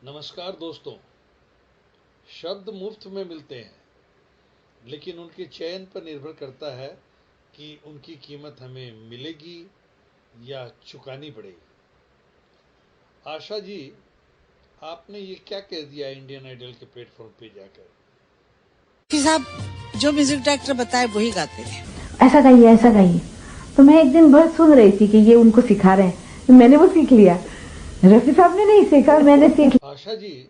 नमस्कार दोस्तों। शब्द मुफ्त में मिलते हैं, लेकिन उनके चयन पर निर्भर करता है कि उनकी कीमत हमें मिलेगी या चुकानी पड़ेगी। आशा जी, आपने ये क्या कह दिया इंडियन आइडल के प्लेटफॉर्म पे जाकर? कि साहब जो म्यूजिक डायरेक्टर बताए वही गाते हैं। ऐसा गाइए, ऐसा गाइए। तो मैं एक दिन भर सुन रही थी कि ये उनको सिखा रहे हैं, तो मैंने वो सीख लिया। रफी साहब ने नहीं सीखा, मैंने सीख लिया। आशा जी,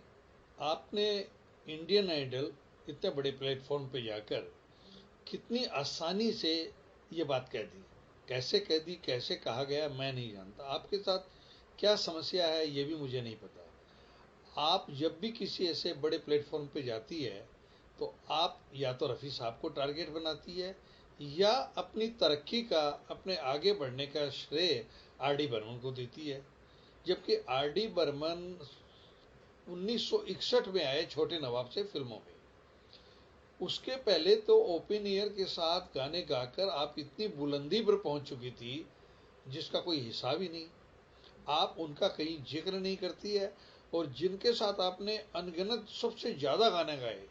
आपने इंडियन आइडल इतने बड़े प्लेटफॉर्म पे जाकर कितनी आसानी से ये बात कह दी। कैसे कह दी, कैसे कहा गया, मैं नहीं जानता। आपके साथ क्या समस्या है ये भी मुझे नहीं पता। आप जब भी किसी ऐसे बड़े प्लेटफॉर्म पे जाती है तो आप या तो रफ़ी साहब को टारगेट बनाती है या अपनी तरक्की का, अपने आगे बढ़ने का श्रेय आर डी बर्मन को देती है। जबकि आर डी बर्मन 1961 में आए छोटे नवाब से फिल्मों में। उसके पहले तो ओपन ईयर के साथ गाने गाकर आप इतनी बुलंदी पर पहुंच चुकी थी जिसका कोई हिसाब ही नहीं। आप उनका कहीं जिक्र नहीं करती है, और जिनके साथ आपने अनगिनत सबसे ज़्यादा गाने गाए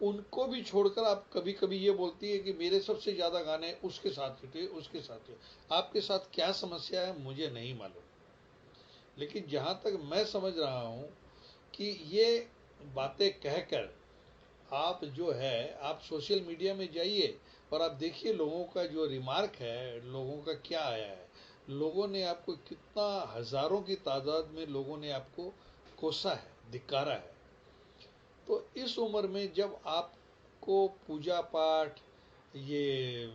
उनको भी छोड़कर आप कभी कभी ये बोलती है कि मेरे सबसे ज़्यादा गाने उसके साथ थे, उसके साथ थे। आपके साथ क्या समस्या है मुझे नहीं मालूम, लेकिन जहाँ तक मैं समझ रहा हूँ कि ये बातें कहकर आप जो है, आप सोशल मीडिया में जाइए और आप देखिए लोगों का जो रिमार्क है, लोगों का क्या आया है। लोगों ने आपको कितना, हजारों की तादाद में लोगों ने आपको कोसा है, धिक्कारा है। तो इस उम्र में जब आपको पूजा पाठ, ये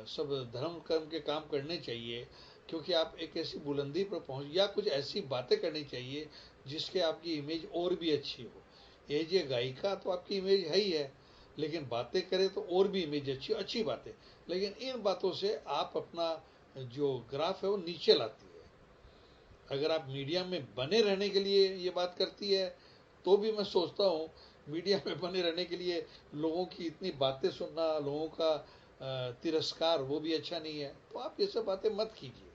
सब धर्म कर्म के काम करने चाहिए, क्योंकि आप एक ऐसी बुलंदी पर पहुंच, या कुछ ऐसी बातें करनी चाहिए जिसके आपकी इमेज और भी अच्छी हो। एज ए गायिका तो आपकी इमेज है ही है, लेकिन बातें करें तो और भी इमेज अच्छी अच्छी बातें। लेकिन इन बातों से आप अपना जो ग्राफ है वो नीचे लाती है। अगर आप मीडिया में बने रहने के लिए ये बात करती है तो भी मैं सोचता हूँ मीडिया में बने रहने के लिए लोगों की इतनी बातें सुनना, लोगों का तिरस्कार, वो भी अच्छा नहीं है। तो आप ये सब बातें मत कीजिए।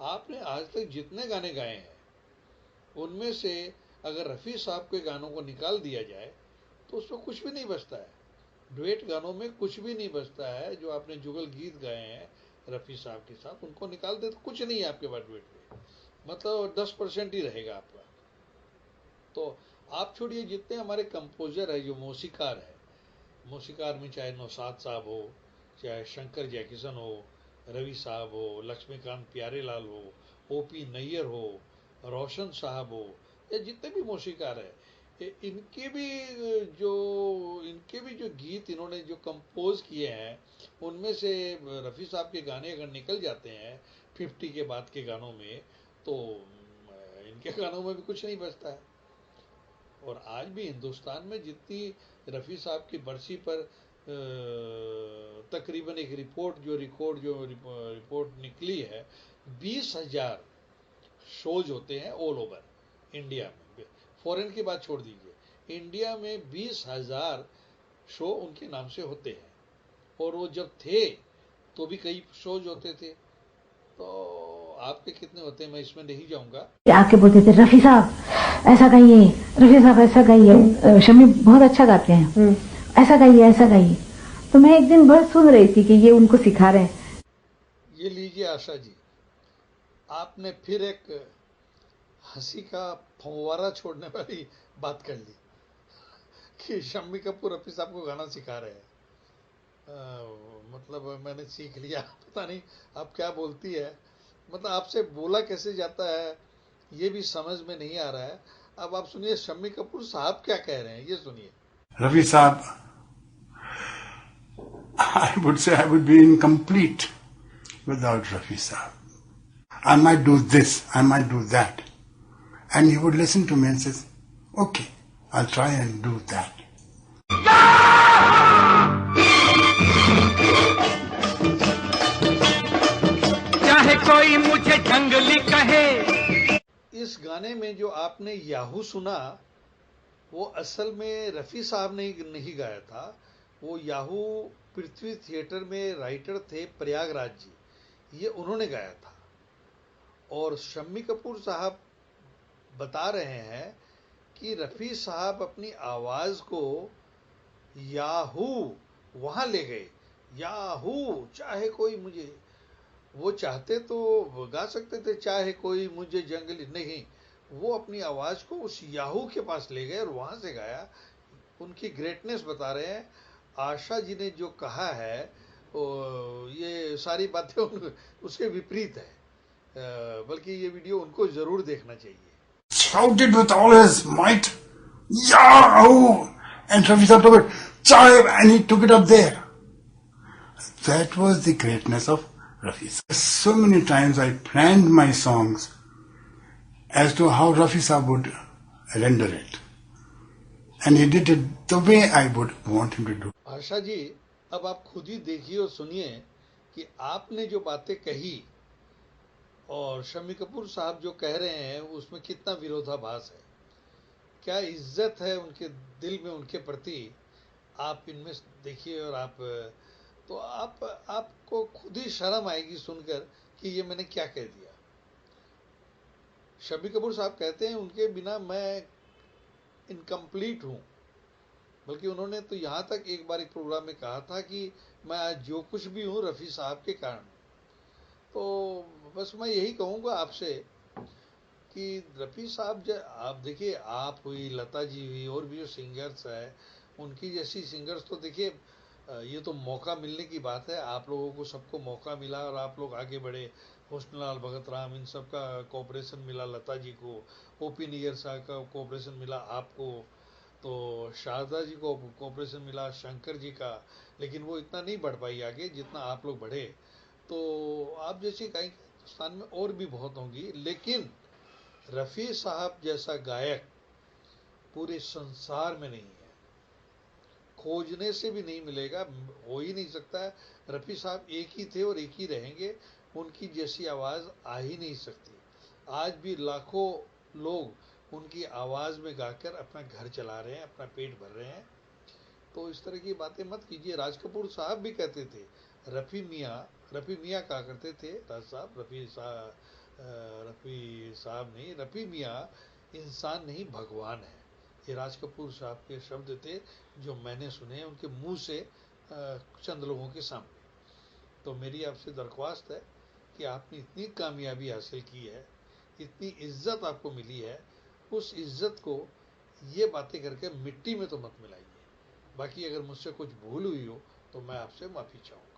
आपने आज तक जितने गाने गाए हैं उनमें से अगर रफ़ी साहब के गानों को निकाल दिया जाए तो उसमें कुछ भी नहीं बचता है। डुएट गानों में कुछ भी नहीं बचता है। जो आपने जुगल गीत गाए हैं रफ़ी साहब के साथ, उनको निकाल दे तो कुछ नहीं है आपके पास डुएट में, मतलब 10% ही रहेगा आपका। तो आप छोड़िए, जितने हमारे कंपोजर है, जो मौसीकार है, मौसीकार में चाहे नौशाद साहब हो, चाहे शंकर जयकिशन हो, रवि साहब हो, लक्ष्मीकांत प्यारेलाल हो, ओपी नैयर हो, रोशन साहब हो, या जितने भी मौसीकार है, जो इनके भी जो गीत इन्होंने जो कंपोज किए हैं, उनमें से रफ़ी साहब के गाने अगर निकल जाते हैं 50 के बाद के गानों में, तो इनके गानों में भी कुछ नहीं बचता है। और आज भी हिंदुस्तान में जितनी रफ़ी साहब की बरसी पर तकरीबन एक रिपोर्ट निकली है, 20,000 शोज होते हैं ऑल ओवर इंडिया में। फॉरेन की बात छोड़ दीजिए, इंडिया में 20,000 शो उनके नाम से होते हैं। और वो जब थे तो भी कई शोज होते थे। तो आपके कितने होते हैं मैं इसमें नहीं जाऊंगा। आके बोलते थे रफी साहब ऐसा गाइए, रफी साहब ऐसा गाइए, शम्मी बहुत अच्छा गाते हैं, ऐसा गाइए, ऐसा गाइए। तो मैं एक दिन भर सुन रही थी कि ये उनको सिखा रहे हैं। ये लीजिए आशा जी, आपने फिर एक हंसी का फंवारा छोड़ने वाली बात कर ली कि शम्मी कपूर रफ़ी साहब को गाना सिखा रहे हैं। मतलब मैंने सीख लिया, पता नहीं आप क्या बोलती है। मतलब आपसे बोला कैसे जाता है ये भी समझ में नहीं आ रहा है। अब आप सुनिए शम्मी कपूर साहब क्या कह रहे हैं, ये सुनिए। रफी साहब, I would say I would be incomplete without Rafi Saab. I might do this, I might do that. And he would listen to me and says, okay, I'll try and do that. चाहे कोई मुझे जंगली कहे। इस गाने में जो आपने याहू सुना वो असल में रफ़ी साहब ने नहीं गाया था। वो याहू पृथ्वी थिएटर में राइटर थे प्रयागराज जी, ये उन्होंने गाया था। और शम्मी कपूर साहब बता रहे हैं कि रफ़ी साहब अपनी आवाज को याहू वहां ले गए। याहू चाहे कोई मुझे, वो चाहते तो गा सकते थे चाहे कोई मुझे जंगली, नहीं, वो अपनी आवाज को उस याहू के पास ले गए और वहां से गाया। उनकी ग्रेटनेस बता रहे हैं। आशा जी ने जो कहा है ये सारी बातें उसके विपरीत है, बल्कि ये वीडियो उनको जरूर देखना चाहिए। Shouted with all his might, Yahoo! And Rafi Saab took it, Chaib, and he took it up there. That was the greatness of Rafi Saab. So many times I planned my songs as to how Rafi Saab would render it. And he did it the way I would want him to do. Asha ji, अब आप खुद ही देखिए और सुनिए कि आपने जो बातें कही और शम्मी कपूर साहब जो कह रहे हैं उसमें कितना विरोधाभास है, क्या इज्जत है उनके दिल में उनके प्रति। आप इनमें देखिए और आप तो आपको खुद ही शर्म आएगी सुनकर कि ये मैंने क्या कह दिया। शम्मी कपूर साहब कहते हैं उनके बिना मैं इनकम्प्लीट हूँ, बल्कि उन्होंने तो यहाँ तक एक बार एक प्रोग्राम में कहा था कि मैं आज जो कुछ भी हूँ रफ़ी साहब के कारण। तो बस मैं यही कहूँगा आपसे कि रफ़ी साहब आप देखिए, आप हुई, लता जी हुई, और भी जो सिंगर्स हैं उनकी जैसी सिंगर्स तो देखिए ये तो मौका मिलने की बात है। आप लोगों को सबको मौका मिला और आप लोग आगे बढ़े। हुस्नलाल भगत राम इन सब का कोऑपरेशन मिला लता जी को, ओपी नियर साहब का कोऑपरेशन मिला आपको, तो शारदा जी को कोऑपरेशन मिला शंकर जी का, लेकिन वो इतना नहीं बढ़ पाई आगे जितना आप लोग बढ़े। तो आप जैसी गायक हिंदुस्तान में और भी बहुत होंगी, लेकिन रफ़ी साहब जैसा गायक पूरे संसार में नहीं है, खोजने से भी नहीं मिलेगा, हो ही नहीं सकता है। रफ़ी साहब एक ही थे और एक ही रहेंगे, उनकी जैसी आवाज़ आ ही नहीं सकती। आज भी लाखों लोग उनकी आवाज़ में गाकर अपना घर चला रहे हैं, अपना पेट भर रहे हैं। तो इस तरह की बातें मत कीजिए। राज कपूर साहब भी कहते थे, रफ़ी मियाँ कहा करते थे राज साहब, रफ़ी साहब नहीं, रफ़ी मियाँ इंसान नहीं भगवान है। ये राज कपूर साहब के शब्द थे जो मैंने सुने उनके मुंह से चंद लोगों के सामने। तो मेरी आपसे दरख्वास्त है कि आपने इतनी कामयाबी हासिल की है, इतनी इज्जत आपको मिली है, उस इज्जत को ये बातें करके मिट्टी में तो मत मिलाइए। बाकी अगर मुझसे कुछ भूल हुई हो तो मैं आपसे माफ़ी चाहूँगा।